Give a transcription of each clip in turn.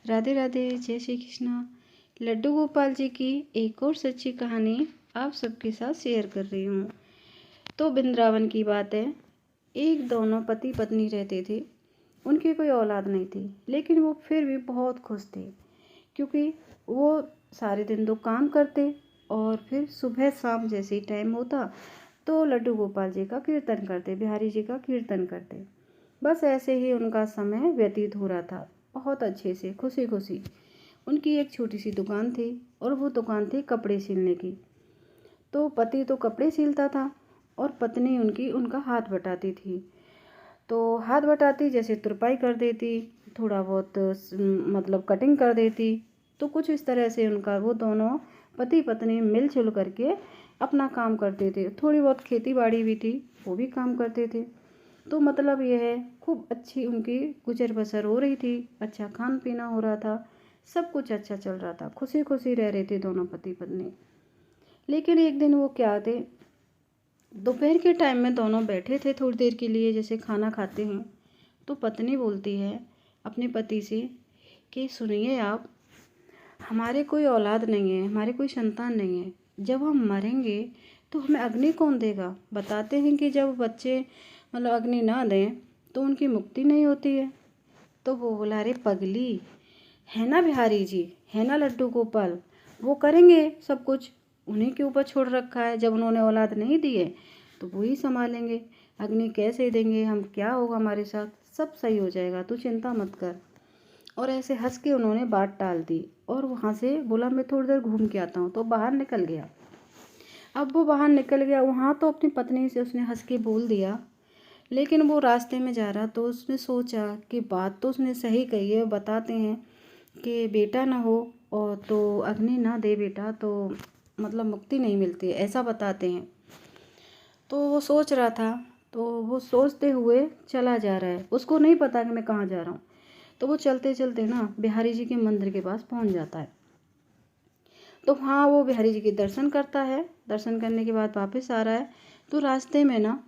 राधे राधे, जय श्री कृष्णा। लड्डू गोपाल जी की एक और सच्ची कहानी आप सबके साथ शेयर कर रही हूँ। तो वृंदावन की बात है। एक दोनों पति पत्नी रहते थे। उनकी कोई औलाद नहीं थी, लेकिन वो फिर भी बहुत खुश थे, क्योंकि वो सारे दिन तो काम करते और फिर सुबह शाम जैसे ही टाइम होता तो लड्डू गोपाल जी का कीर्तन करते, बिहारी जी का कीर्तन करते। बस ऐसे ही उनका समय व्यतीत हो रहा था, बहुत अच्छे से, खुशी खुशी। उनकी एक छोटी सी दुकान थी और वो दुकान थी कपड़े सिलने की। तो पति तो कपड़े सिलता था और पत्नी उनकी उनका हाथ बटाती थी। तो हाथ बटाती जैसे तुरपाई कर देती, थोड़ा बहुत मतलब कटिंग कर देती। तो कुछ इस तरह से उनका वो दोनों पति पत्नी मिलजुल करके अपना काम करते थे। थोड़ी बहुत खेती बाड़ी भी थी, वो भी काम करते थे। तो मतलब ये है, खूब अच्छी उनकी गुजर बसर हो रही थी, अच्छा खान पीना हो रहा था, सब कुछ अच्छा चल रहा था, खुशी खुशी रह रहे थे दोनों पति पत्नी। लेकिन एक दिन वो क्या थे, दोपहर के टाइम में दोनों बैठे थे थोड़ी देर के लिए, जैसे खाना खाते हैं। तो पत्नी बोलती है अपने पति से कि सुनिए आप, हमारे कोई औलाद नहीं है, हमारे कोई संतान नहीं है। जब हम मरेंगे तो हमें अग्नि कौन देगा? बताते हैं कि जब बच्चे मतलब अग्नि ना दें तो उनकी मुक्ति नहीं होती है। तो वो बोला, अरे पगली, है ना बिहारी जी, है ना लड्डू गोपाल, वो करेंगे सब कुछ, उन्हीं के ऊपर छोड़ रखा है। जब उन्होंने औलाद नहीं दी है तो वो ही संभालेंगे, अग्नि कैसे देंगे हम, क्या होगा हमारे साथ, सब सही हो जाएगा, तू चिंता मत कर। और ऐसे हंस के उन्होंने बात टाल दी और वहाँ से बोला मैं थोड़ी देर घूम के आता हूँ। तो बाहर निकल गया। अब वो बाहर निकल गया, वहाँ तो अपनी पत्नी से उसने हंस के बोल दिया, लेकिन वो रास्ते में जा रहा तो उसने सोचा कि बात तो उसने सही कही है। बताते हैं कि बेटा ना हो और तो अग्नि ना दे बेटा तो मतलब मुक्ति नहीं मिलती, ऐसा बताते हैं। तो वो सोच रहा था, तो वो सोचते हुए चला जा रहा है, उसको नहीं पता कि मैं कहाँ जा रहा हूँ। तो वो चलते चलते ना बिहारी जी के मंदिर के पास पहुँच जाता है। तो हाँ, वो बिहारी जी के दर्शन करता है। दर्शन करने के बाद वापस आ रहा है तो रास्ते में ना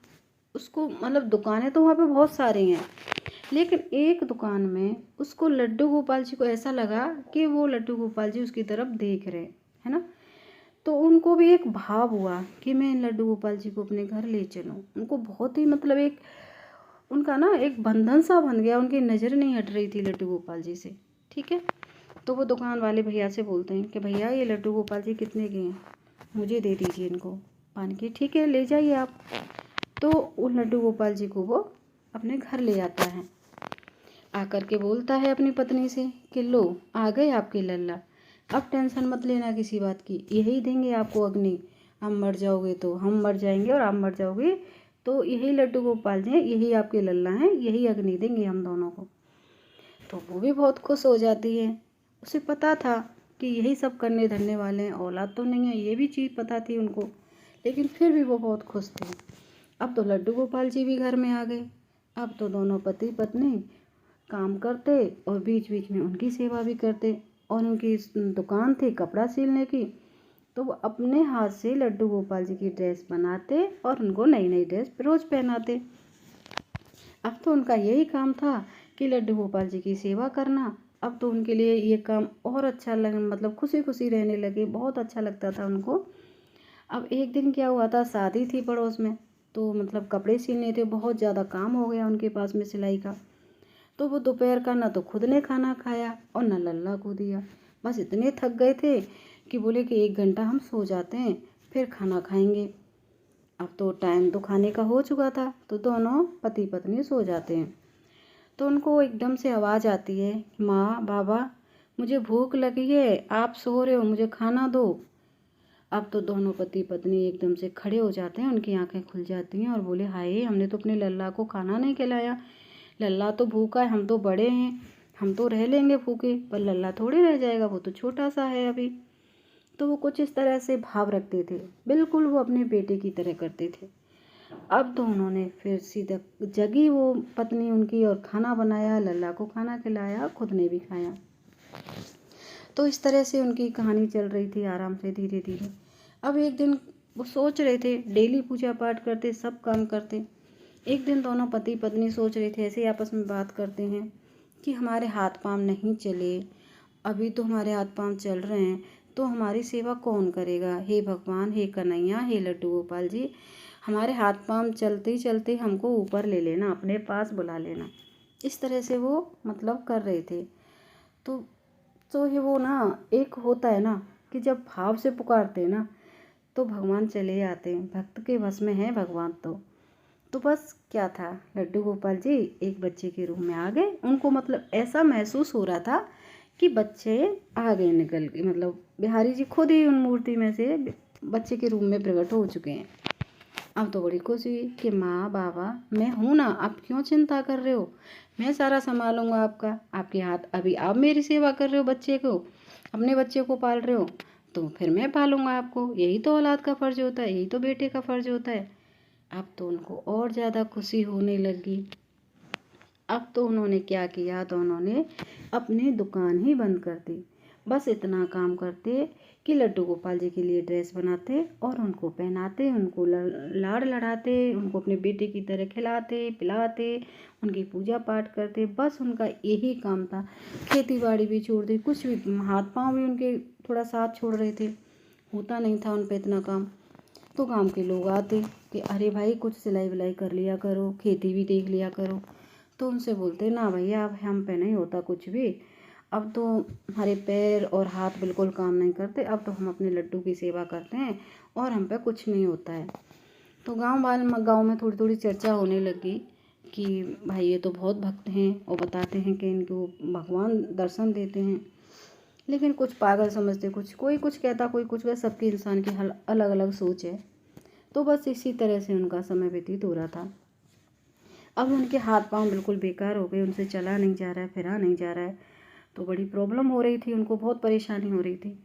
उसको मतलब दुकानें तो वहाँ पे बहुत सारी हैं, लेकिन एक दुकान में उसको लड्डू गोपाल जी को ऐसा लगा कि वो लड्डू गोपाल जी उसकी तरफ देख रहे है ना। तो उनको भी एक भाव हुआ कि मैं इन लड्डू गोपाल जी को अपने घर ले चलूँ। उनको बहुत ही मतलब एक उनका ना एक बंधन सा बन गया, उनकी नज़र नहीं हट रही थी लड्डू गोपाल जी से। ठीक है। तो वो दुकान वाले भैया से बोलते हैं कि भैया ये लड्डू गोपाल जी कितने के हैं, मुझे दे दीजिए इनको पान के। ठीक है, ले जाइए आप। तो उन लड्डू गोपाल जी को वो अपने घर ले आता है। आकर के बोलता है अपनी पत्नी से कि लो आ गए आपके लल्ला, अब टेंशन मत लेना किसी बात की, यही देंगे आपको अग्नि। हम मर जाओगे तो हम मर जाएंगे और आप मर जाओगे तो यही लड्डू गोपाल जी हैं, यही आपके लल्ला हैं, यही अग्नि देंगे हम दोनों को। तो वो भी बहुत खुश हो जाती है। उसे पता था कि यही सब करने धरने वाले हैं, औलाद तो नहीं है, ये भी चीज़ पता थी उनको, लेकिन फिर भी वो बहुत खुश थे। अब तो लड्डू गोपाल जी भी घर में आ गए। अब तो दोनों पति पत्नी काम करते और बीच बीच में उनकी सेवा भी करते। और उनकी दुकान थी कपड़ा सिलने की, तो वो अपने हाथ से लड्डू गोपाल जी की ड्रेस बनाते और उनको नई नई ड्रेस रोज़ पहनाते। अब तो उनका यही काम था कि लड्डू गोपाल जी की सेवा करना। अब तो उनके लिए ये काम और अच्छा लग मतलब खुशी खुशी रहने लगे, बहुत अच्छा लगता था उनको। अब एक दिन क्या हुआ था, शादी थी पड़ोस में, तो मतलब कपड़े सिलने थे, बहुत ज़्यादा काम हो गया उनके पास में सिलाई का। तो वो दोपहर का ना तो खुद ने खाना खाया और ना लल्ला को दिया। बस इतने थक गए थे कि बोले कि 1 घंटा हम सो जाते हैं, फिर खाना खाएंगे। अब तो टाइम तो खाने का हो चुका था, तो दोनों पति पत्नी सो जाते हैं। तो उनको एकदम से आवाज़ आती है, माँ बाबा मुझे भूख लगी है, आप सो रहे हो, मुझे खाना दो। अब तो दोनों पति पत्नी एकदम से खड़े हो जाते हैं, उनकी आंखें खुल जाती हैं और बोले हाय, हमने तो अपने लल्ला को खाना नहीं खिलाया, लल्ला तो भूखा है, हम तो बड़े हैं, हम तो रह लेंगे भूखे, पर लल्ला थोड़ी रह जाएगा, वो तो छोटा सा है अभी। तो वो कुछ इस तरह से भाव रखते थे, बिल्कुल वो अपने बेटे की तरह करते थे। अब तो उन्होंने फिर सीधा जगी वो पत्नी उनकी और खाना बनाया, लल्ला को खाना खिलाया, खुद ने भी खाया। तो इस तरह से उनकी कहानी चल रही थी आराम से, धीरे धीरे। अब एक दिन वो सोच रहे थे, डेली पूजा पाठ करते, सब काम करते। एक दिन दोनों पति पत्नी सोच रहे थे, ऐसे आपस में बात करते हैं कि हमारे हाथ पाँव नहीं चले, अभी तो हमारे हाथ पांव चल रहे हैं, तो हमारी सेवा कौन करेगा। हे भगवान, हे कन्हैया, हे लड्डू गोपाल जी, हमारे हाथ पांव चलते ही चलते हमको ऊपर ले लेना, अपने पास बुला लेना। इस तरह से वो मतलब कर रहे थे। तो ये वो ना एक होता है ना कि जब भाव से पुकारते हैं ना तो भगवान चले आते हैं। भक्त के वश में है भगवान। तो बस क्या था, लड्डू गोपाल जी एक बच्चे के रूप में आ गए। उनको मतलब ऐसा महसूस हो रहा था कि बच्चे आ गए निकल के, मतलब बिहारी जी खुद ही उन मूर्ति में से बच्चे के रूप में प्रकट हो चुके हैं। अब तो बड़ी खुशी हुई कि माँ बाबा मैं हूँ ना, आप क्यों चिंता कर रहे हो, मैं सारा संभालूंगा आपका। आपके हाथ, अभी आप मेरी सेवा कर रहे हो, बच्चे को, अपने बच्चे को पाल रहे हो, तो फिर मैं पालूंगा आपको। यही तो औलाद का फ़र्ज होता है, यही तो बेटे का फ़र्ज होता है। अब तो उनको और ज़्यादा खुशी होने लगी। अब तो उन्होंने क्या किया, दोनों ने अपनी दुकान ही बंद कर दी। बस इतना काम करते कि लड्डू गोपाल जी के लिए ड्रेस बनाते और उनको पहनाते, उनको लाड़ लड़ाते, उनको अपने बेटे की तरह खिलाते पिलाते, उनकी पूजा पाठ करते। बस उनका यही काम था। खेती बाड़ी भी छोड़ दी, कुछ भी, हाथ पांव भी उनके थोड़ा साथ छोड़ रहे थे, होता नहीं था उन पर इतना काम। तो गांव के लोग आते कि अरे भाई कुछ सिलाई विलाई कर लिया करो, खेती भी देख लिया करो। तो उनसे बोलते ना भैया, अब हम पे नहीं होता कुछ भी, अब तो हमारे पैर और हाथ बिल्कुल काम नहीं करते, अब तो हम अपने लड्डू की सेवा करते हैं और हम पे कुछ नहीं होता है। तो गांव में थोड़ी थोड़ी चर्चा होने लगी कि भाई ये तो बहुत भक्त हैं और बताते हैं कि इनको भगवान दर्शन देते हैं। लेकिन कुछ पागल समझते, कोई कुछ कहता, कोई कुछ कहता, सबकी इंसान की अलग अलग सोच है। तो बस इसी तरह से उनका समय व्यतीत हो रहा था। अब उनके हाथ पांव बिल्कुल बेकार हो गए, उनसे चला नहीं जा रहा है, फिरा नहीं जा रहा है। तो बड़ी प्रॉब्लम हो रही थी, उनको बहुत परेशानी हो रही थी।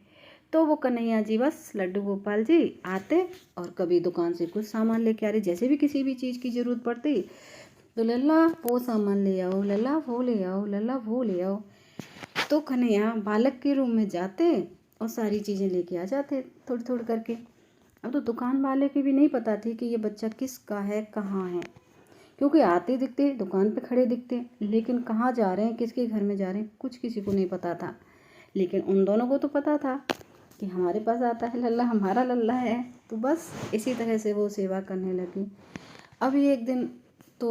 तो वो कन्हैया जी, बस लड्डू गोपाल जी आते और कभी दुकान से कुछ सामान लेके आ रहे, जैसे भी किसी भी चीज़ की ज़रूरत पड़ती तो लल्ला वो सामान ले आओ, लल्ला वो ले आओ, लल्ला वो ले आओ। तो कन्हैया बालक के रूम में जाते और सारी चीज़ें लेके आ जाते थोड़ी थोड़ी करके। अब तो दुकान वाले की भी नहीं पता थी कि ये बच्चा किसका है, कहाँ है, क्योंकि आते दिखते, दुकान पे खड़े दिखते, लेकिन कहाँ जा रहे हैं, किसके घर में जा रहे हैं, कुछ किसी को नहीं पता था। लेकिन उन दोनों को तो पता था कि हमारे पास आता है लल्ला, हमारा लल्ला है। तो बस इसी तरह से वो सेवा करने लगी। अभी एक दिन तो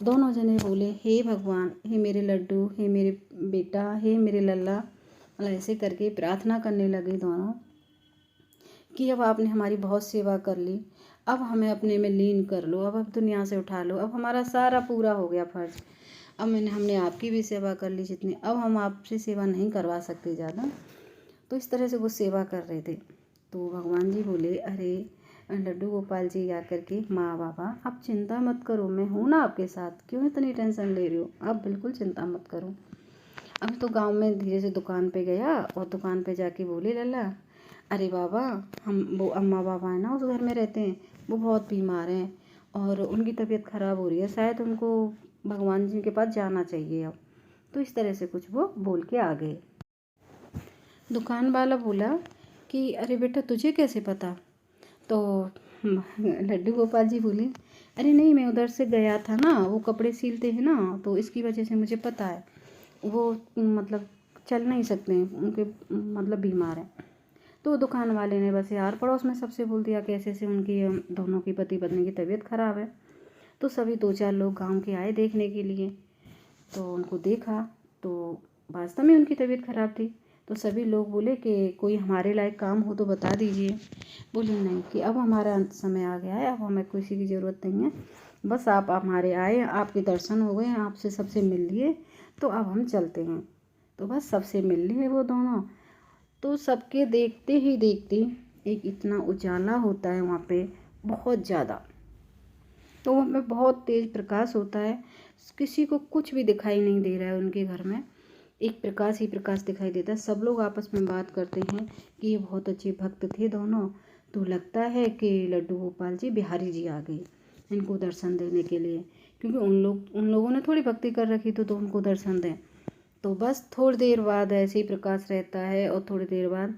दोनों जने बोले, हे भगवान, हे मेरे लड्डू, हे मेरे बेटा, हे मेरे लल्ला, मतलब ऐसे करके प्रार्थना करने लगे दोनों कि अब आपने हमारी बहुत सेवा कर ली, अब हमें अपने में लीन कर लो, अब दुनिया से उठा लो, अब हमारा सारा पूरा हो गया फ़र्ज़। अब हमने आपकी भी सेवा कर ली जितनी, अब हम आपसे सेवा नहीं करवा सकते ज़्यादा। तो इस तरह से वो सेवा कर रहे थे। तो भगवान जी बोले, अरे लड्डू गोपाल जी आकर के, माँ बाबा आप चिंता मत करो, मैं हूँ ना आपके साथ, क्यों इतनी टेंशन ले रही हो, आप बिल्कुल चिंता मत करो। अब तो गांव में धीरे से दुकान पे गया और दुकान पे जाके बोले, लल्ला अरे बाबा, हम वो अम्मा बाबा है ना उस घर में रहते हैं, वो बहुत बीमार हैं और उनकी तबीयत ख़राब हो रही है, शायद उनको भगवान जी के पास जाना चाहिए अब। तो इस तरह से कुछ वो बोल के आ गए। दुकान वाला बोला कि अरे बेटा तुझे कैसे पता। तो लड्डू गोपाल जी बोले, अरे नहीं, मैं उधर से गया था ना, वो कपड़े सिलते हैं ना, तो इसकी वजह से मुझे पता है। वो मतलब चल नहीं सकते हैं, उनके मतलब बीमार हैं। तो दुकान वाले ने बस यार पड़ोस में सबसे बोल दिया कि ऐसे ऐसे उनकी दोनों की पति पत्नी की तबीयत ख़राब है। तो सभी दो चार लोग गांव के आए देखने के लिए। तो उनको देखा तो वास्तव में उनकी तबीयत ख़राब थी। तो सभी लोग बोले कि कोई हमारे लायक काम हो तो बता दीजिए। बोले नहीं, कि अब हमारा अंत समय आ गया है, अब हमें किसी की ज़रूरत नहीं है, बस आप हमारे आए, आपके दर्शन हो गए, आपसे सबसे मिल लिए, तो अब हम चलते हैं। तो बस सबसे मिल लिए वो दोनों। तो सबके देखते ही देखते एक इतना उजाला होता है वहाँ पे, बहुत ज़्यादा। तो वहाँ पे बहुत तेज़ प्रकाश होता है, किसी को कुछ भी दिखाई नहीं दे रहा है उनके घर में, एक प्रकाश ही प्रकाश दिखाई देता है। सब लोग आपस में बात करते हैं कि ये बहुत अच्छे भक्त थे दोनों, तो लगता है कि लड्डू गोपाल जी बिहारी जी आ गए इनको दर्शन देने के लिए, क्योंकि उन लोगों ने थोड़ी भक्ति कर रखी तो उनको दर्शन दें। तो बस थोड़ी देर बाद ऐसे ही प्रकाश रहता है और थोड़ी देर बाद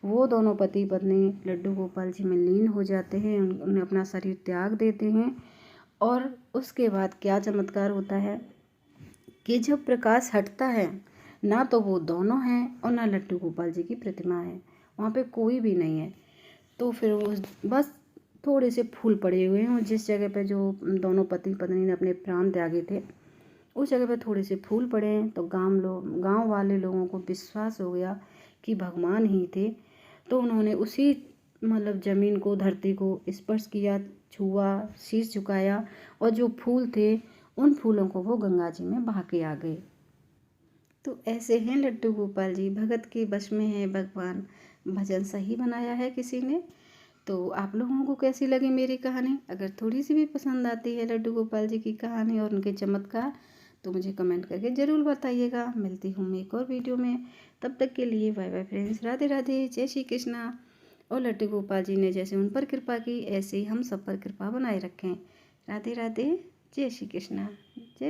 वो दोनों पति पत्नी लड्डू गोपाल जी में लीन हो जाते हैं, उन्हें अपना शरीर त्याग देते हैं। और उसके बाद क्या चमत्कार होता है कि जब प्रकाश हटता है ना तो वो दोनों हैं और ना लड्डू गोपाल जी की प्रतिमा है, वहाँ पे कोई भी नहीं है। तो फिर वो बस थोड़े से फूल पड़े हुए हैं और जिस जगह पे जो दोनों पति पत्नी ने अपने प्राण त्यागे थे उस जगह पे थोड़े से फूल पड़े हैं। तो गांव वाले लोगों को विश्वास हो गया कि भगवान ही थे, तो उन्होंने उसी मतलब ज़मीन को, धरती को स्पर्श किया, छुआ, शीश झुकाया और जो फूल थे उन फूलों को वो गंगा जी में बहा के आ गए। तो ऐसे हैं लड्डू गोपाल जी, भगत के वश में है भगवान। भजन सही बनाया है किसी ने। तो आप लोगों को कैसी लगी मेरी कहानी? अगर थोड़ी सी भी पसंद आती है लड्डू गोपाल जी की कहानी और उनके चमत्कार, तो मुझे कमेंट करके ज़रूर बताइएगा। मिलती हूँ मैं एक और वीडियो में, तब तक के लिए bye bye friends, Radhe Radhe, जय श्री कृष्णा। और लड्डू गोपाल जी ने जैसे उन पर कृपा की ऐसे ही हम सब पर कृपा बनाए रखें। राधे राधे, जय श्री कृष्णा, जय